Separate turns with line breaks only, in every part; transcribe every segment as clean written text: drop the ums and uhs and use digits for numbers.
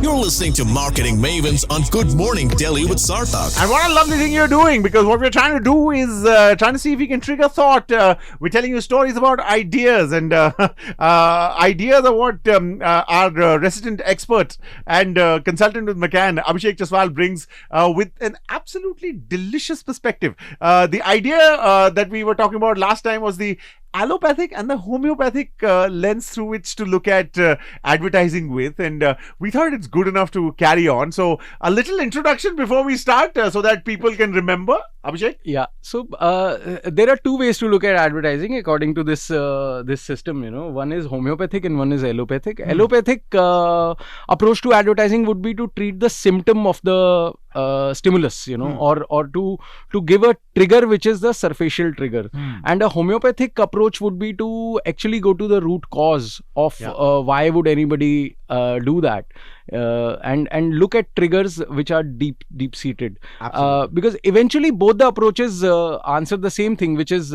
You're listening to Marketing Mavens on Good Morning Delhi with Sarthak.
And what a lovely thing you're doing, because what we're trying to do is trying to see if we can trigger thought. We're telling you stories about ideas, and ideas are what our resident expert and consultant with McCann, Abhishek Chaswal, brings with an absolutely delicious perspective. The idea that we were talking about last time was the allopathic and the homeopathic lens through which to look at advertising with, and we thought it's good enough to carry on. So a little introduction before we start so that people can remember. Abhishek?
Yeah. So there are two ways to look at advertising according to this this system. One is homeopathic and one is allopathic. Allopathic approach to advertising would be to treat the symptom of the stimulus, or to give a trigger which is the superficial trigger. And a homeopathic approach would be to actually go to the root cause of why would anybody do that, and look at triggers which are deep seated. Because eventually both the approaches answer the same thing, which is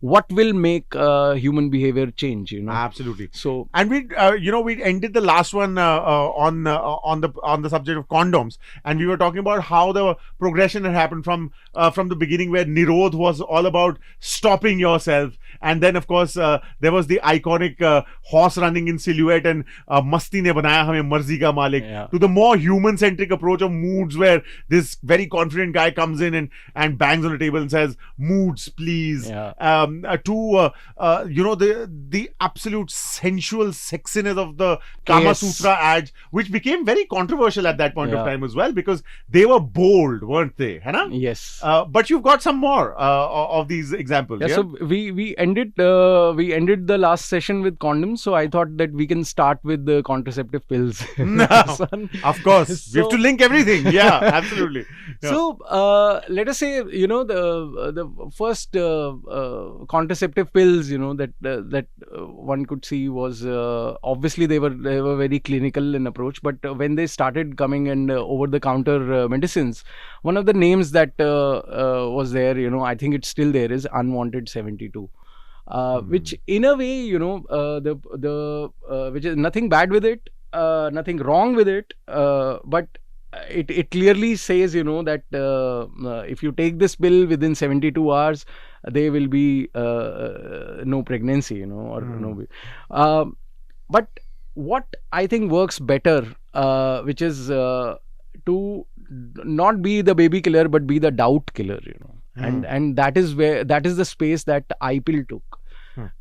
what will make human behavior change.
Absolutely.
So,
and we ended the last one on the subject of condoms, and we were talking about how the progression had happened from the beginning, where Nirodh was all about stopping yourself, and then of course there was the iconic horse running in silhouette and Masti ne banaya hame marzi ka malik, to the more human centric approach of moods, where this very confident guy comes in and bangs on the table and says moods please, to the absolute sensual sexiness of the Kama Sutra ads, which became very controversial at that point of time as well, because they were bold, weren't they?
Yes.
But you've got some more of these examples.
So we ended the last session with condoms, so I thought that we can start with the contraceptive pills.
Of course, we have to link everything. Yeah, absolutely.
So let us say the first contraceptive pills that one could see was obviously they were very clinical in approach, but when they started coming and over the counter medicines, one of the names that was there, I think it's still there, is Unwanted 72. Which in a way, which is nothing bad with it, nothing wrong with it, but it clearly says, that if you take this pill within 72 hours, there will be no pregnancy, or no. But what I think works better, which is to not be the baby killer, but be the doubt killer, and that is the space that iPill took,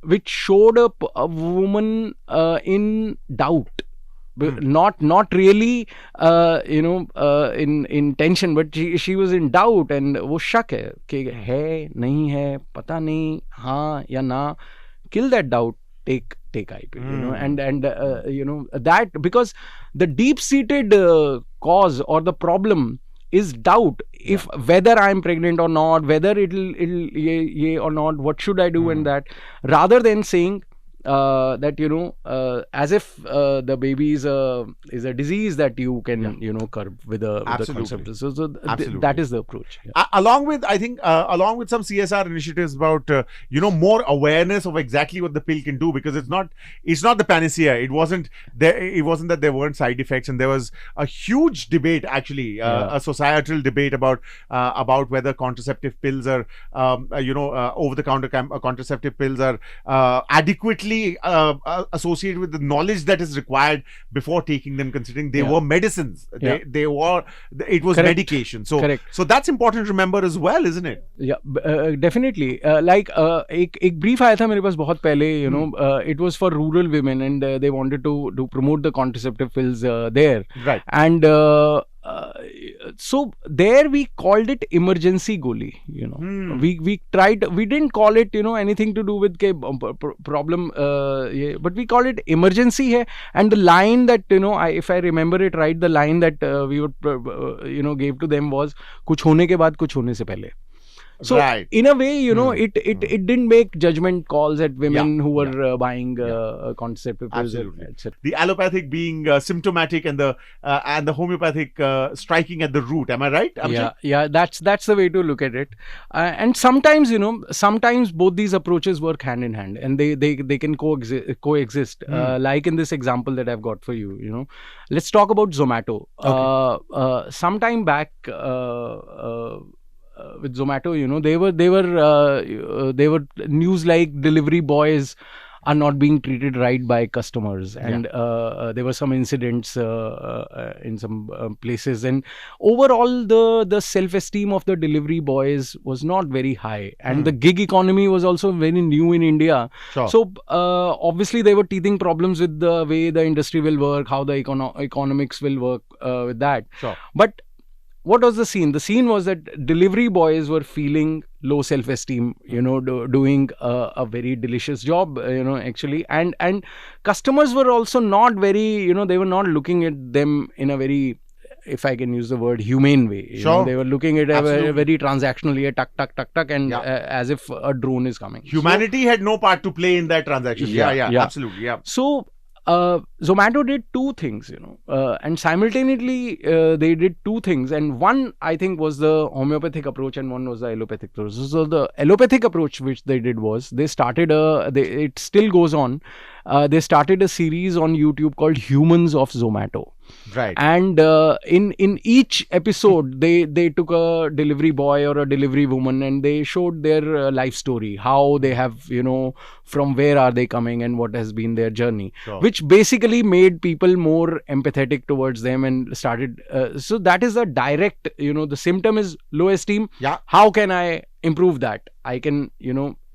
which showed up a woman in doubt. Not really in tension, but she was in doubt, and वो शक है कि है नहीं है पता नहीं हाँ या ना. Kill that doubt, take iPill, and that, because the deep seated cause or the problem is doubt, if whether I am pregnant or not, whether it'll ye or not, what should I do, and that, rather than saying that as if the baby is a disease that you can curb with the concept. So that is the approach.
Along with, I think along with some CSR initiatives about more awareness of exactly what the pill can do, because it's not the panacea. It wasn't that there weren't side effects, and there was a huge debate, actually, a societal debate about whether contraceptive pills are over the counter contraceptive pills are adequately associated with the knowledge that is required before taking them, considering they were medicines. It was medication. So that's important to remember as well, isn't it?
Yeah, definitely. Like एक brief आया था मेरे पास बहुत पहले, it was for rural women, and they wanted to promote the contraceptive pills there.
Right.
And so there we called it emergency goli. We tried. We didn't call it anything to do with problem. But we call it emergency hai. And the line that if I remember it right, the line that we would gave to them was कुछ होने के बाद कुछ होने से पहले. So
Right.
in a way, it didn't make judgment calls at women who were buying contraceptive pills,
Absolutely.
etc.
The allopathic being symptomatic and the homeopathic striking at the root. Am I right, Abhishek?
Yeah, that's the way to look at it. And sometimes, sometimes both these approaches work hand in hand, and they can coexist. Like in this example that I've got for you, let's talk about Zomato.
Okay.
Sometime back. With Zomato, they were news like delivery boys are not being treated right by customers, and there were some incidents in some places, and overall the self-esteem of the delivery boys was not very high, and the gig economy was also very new in India.
Sure.
So obviously they were teething problems with the way the industry will work, how the economics will work with that.
Sure.
But what was the scene? The scene was that delivery boys were feeling low self-esteem, doing a very delicious job, actually. And customers were also not very, they were not looking at them in a very, if I can use the word, humane way.
Sure.
They were looking at a
Absolutely.
very transactionally, tuck, tuck, tuck, tuck, and as if a drone is coming.
Humanity had no part to play in that transaction. Yeah, absolutely. Yeah.
So Zomato did two things, and simultaneously they did two things, and one I think was the homeopathic approach and one was the allopathic approach. So the allopathic approach which they did was they started it still goes on. They started a series on YouTube called Humans of Zomato.
Right.
And in each episode, they took a delivery boy or a delivery woman and they showed their life story, how they have, from where are they coming and what has been their journey,
Sure.
which basically made people more empathetic towards them and started. So that is a direct, the symptom is low esteem.
Yeah.
How can I improve that? I can,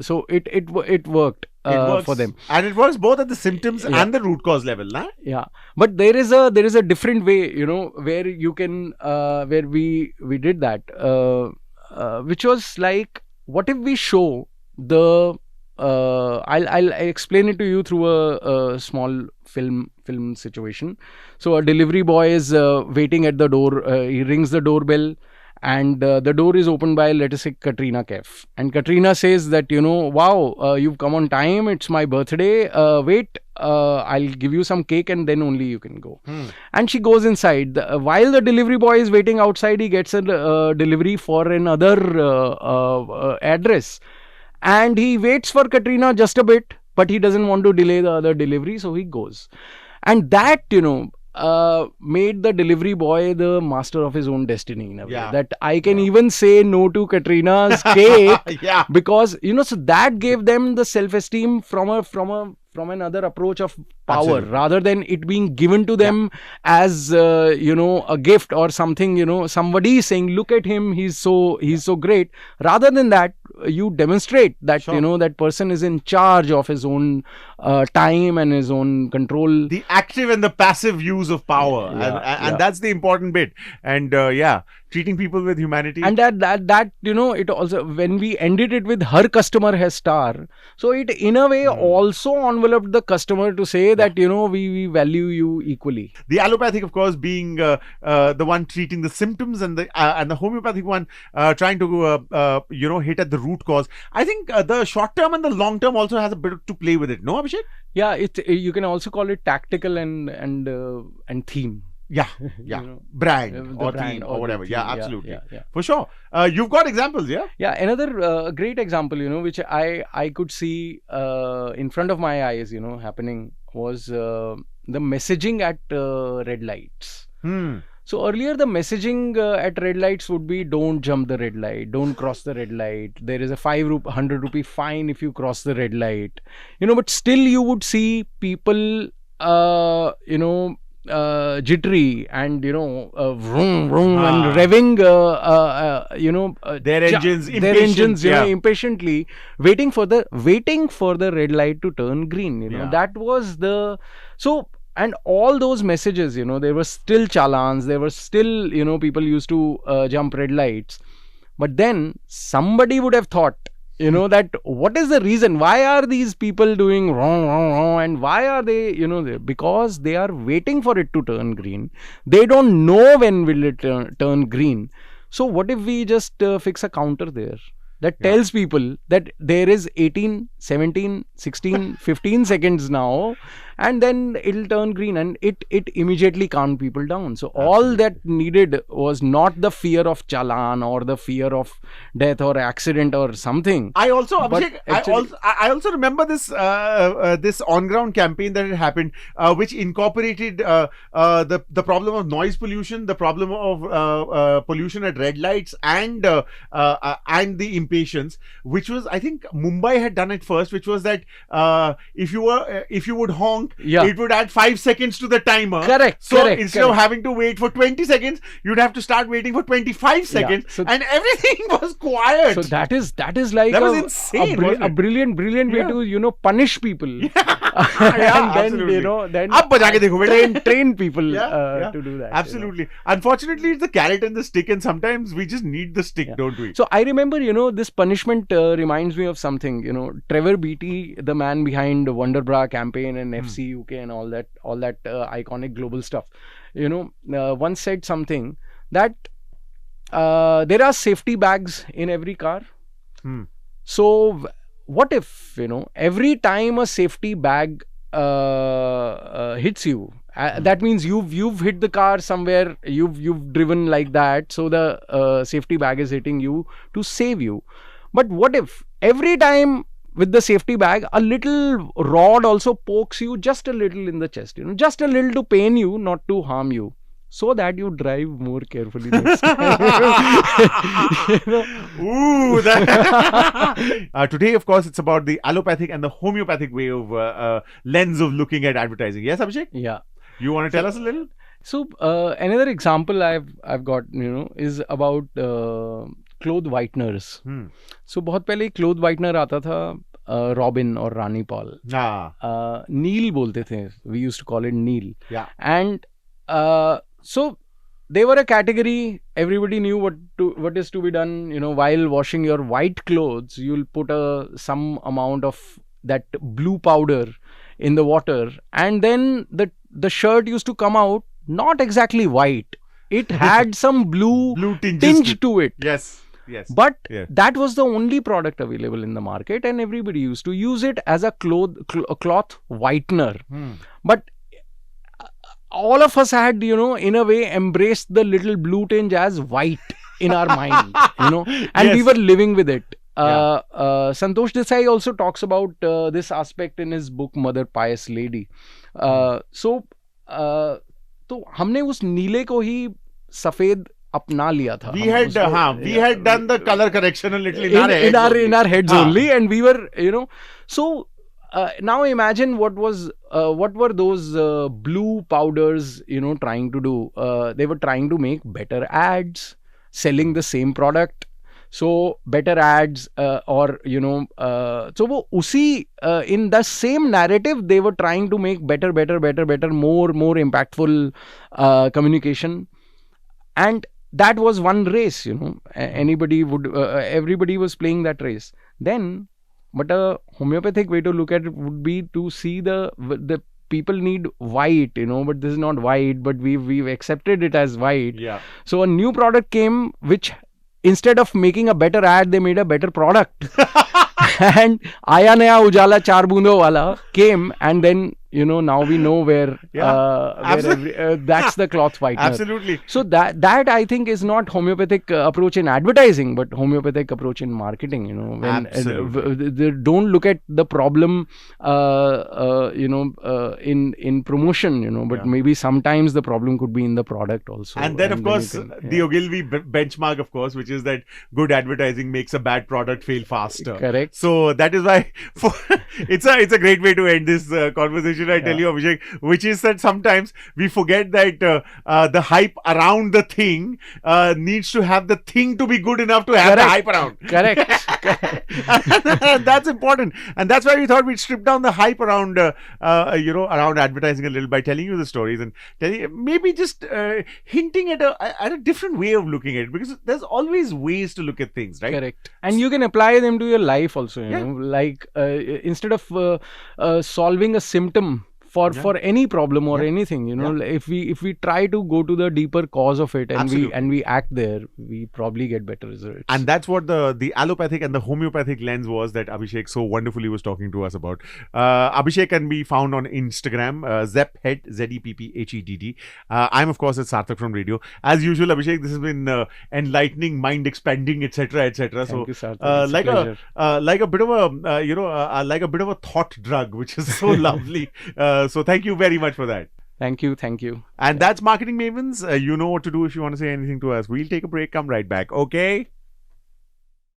so it worked.
Works,
for them,
and it works both at the symptoms and the root cause level, nah?
Yeah, but there is a different way, where you can where we did that, which was like, what if we show the I'll explain it to you through a small film situation. So a delivery boy is waiting at the door. He rings the doorbell. And the door is opened by, let us say, Katrina Kaif. And Katrina says that, wow, you've come on time. It's my birthday. Wait, I'll give you some cake and then only you can go. And she goes inside. While the delivery boy is waiting outside, he gets a delivery for another address. And he waits for Katrina just a bit, but he doesn't want to delay the other delivery. So he goes. And that, made the delivery boy the master of his own destiny in a way. That I can even say no to Katrina's cake because so that gave them the self-esteem from another approach of power. Absolutely. Rather than it being given to them as a gift or something. Somebody saying, look at him, he's so great. Rather than that, you demonstrate that that person is in charge of his own time and his own control.
The active and the passive use of power, and that's the important bit. And treating people with humanity.
And that it also, when we ended it with her customer has star, so it in a way also enveloped the customer to say that we value you equally.
The allopathic, of course, being the one treating the symptoms, and the homeopathic one trying to hit at the root cause. I think the short term and the long term also has a bit to play with it. No, Abhishek?
Yeah, you can also call it tactical and theme.
Brand or
brand
theme or whatever.
Theme.
Yeah, absolutely.
Yeah.
For sure. You've got examples, yeah?
Yeah, another great example, which I could see in front of my eyes, happening was the messaging at red lights. So earlier the messaging at red lights would be, don't jump the red light, don't cross the red light. There is a 100 rupee fine if you cross the red light. But still you would see people, jittery and vroom vroom and revving
their engines
impatiently waiting for the red light to turn green. That was and all those messages, there were still challans, there were still people used to jump red lights, but then somebody would have thought that what is the reason, why are these people doing wrong, and why are they because they are waiting for it to turn green. They don't know when will it turn green. So what if we just fix a counter there? that tells people that there is 18, 17, 16, 15 seconds now, and then it'll turn green, and it immediately calmed people down. So all that needed was not the fear of challan or the fear of death or accident or something.
I also,
But
Abhishek,
actually-
I also remember this this on-ground campaign that had happened, which incorporated the problem of noise pollution, the problem of pollution at red lights, and the impatience, which was, I think Mumbai had done it first, which was that if you would honk, it would add 5 seconds to the timer.
Correct.
So
correct,
instead
correct.
of having to wait for 20 seconds, you'd have to start waiting for 25 seconds,
So-
and everything was quiet.
So that is like
That was insane, wasn't
a
it?
brilliant way
Yeah.
to punish people.
Yeah,
And then
absolutely.
then
Ab baja ke dekho beta.
train people
Yeah.
to do that.
Absolutely. Unfortunately, it's the carrot and the stick, and sometimes we just need the stick, don't we?
So I remember, this punishment reminds me of something. Trevor Beatty, the man behind the Wonderbra campaign and FC UK and all that iconic global stuff, once said something that there are safety bags in every car. So what if every time a safety bag hits you, that means you've hit the car somewhere, you've driven like that, so the safety bag is hitting you to save you. But what if every time with the safety bag a little rod also pokes you just a little in the chest, just a little to pain you, not to harm you, so that you drive more carefully next time.
Ooh, today, of course, it's about the allopathic and the homeopathic way of lens of looking at advertising. Yes, Abhishek?
Yeah.
You want to tell us a little?
So another example I've got, is about cloth whiteners. So बहुत पहले cloth whitener आता था, Robin or Rani Paul. Neil बोलते थे. We used to call it Neil.
Yeah.
And so they were a category. Everybody knew what is to be done. While washing your white clothes, you'll put some amount of that blue powder in the water, and then the shirt used to come out not exactly white. It had some blue tinge to it.
Yes.
But that was the only product available in the market, and everybody used to use it as a cloth whitener. But all of us had, in a way, embraced the little blue tinge as white in our mind, and we were living with it. Santosh Desai also talks about this aspect in his book Mother Pious Lady. So हमने उस नीले को ही सफेद अपना लिया था.
We had done the color correction a little in
our heads only, and we were, so now imagine what were those blue powders trying to do. They were trying to make better ads selling the same product. So better ads so वो उसी in the same narrative they were trying to make better, more impactful communication, and that was one race. Everybody was playing that race then. But a homeopathic way to look at it would be to see the people need white, but this is not white, but we've accepted it as white. So a new product came which, instead of making a better ad, they made a better product. And Aaya Naya Ujala Char Boondon Wala came, and then now we know where that's the cloth whitener.
Absolutely.
So that I think is not homeopathic approach in advertising, but homeopathic approach in marketing. They don't look at the problem in promotion, but maybe sometimes the problem could be in the product also.
And then of course the Ogilvy benchmark, of course, which is that good advertising makes a bad product fail faster.
Correct.
So that is why it's a great way to end this conversation, I tell you, Abhishek, which is that sometimes we forget that the hype around the thing needs to have the thing to be good enough to have the hype around.
Correct.
That's important, and that's why we thought we'd strip down the hype around around advertising a little by telling you the stories and maybe just hinting at a different way of looking at it, because there's always ways to look at things, right?
Correct. And you can apply them to your life also, like instead of solving a symptom for any problem or
Yeah.
anything, you know. If we try to go to the deeper cause of it and
Absolutely.
we act there, we probably get better results.
And that's what the allopathic and the homeopathic lens was that Abhishek so wonderfully was talking to us about. Abhishek can be found on Instagram, Zepphed, Zepphed. I'm of course at Sarthak from Radio. As usual, Abhishek, this has been enlightening, mind expanding, etc., etc. So,
Thank you, Sarthak. It's a
like
pleasure.
like a bit of a like a bit of a thought drug, which is so lovely. So thank you very much for that.
Thank you.
And that's Marketing Mavens. You know what to do if you want to say anything to us. We'll take a break, come right back. Okay.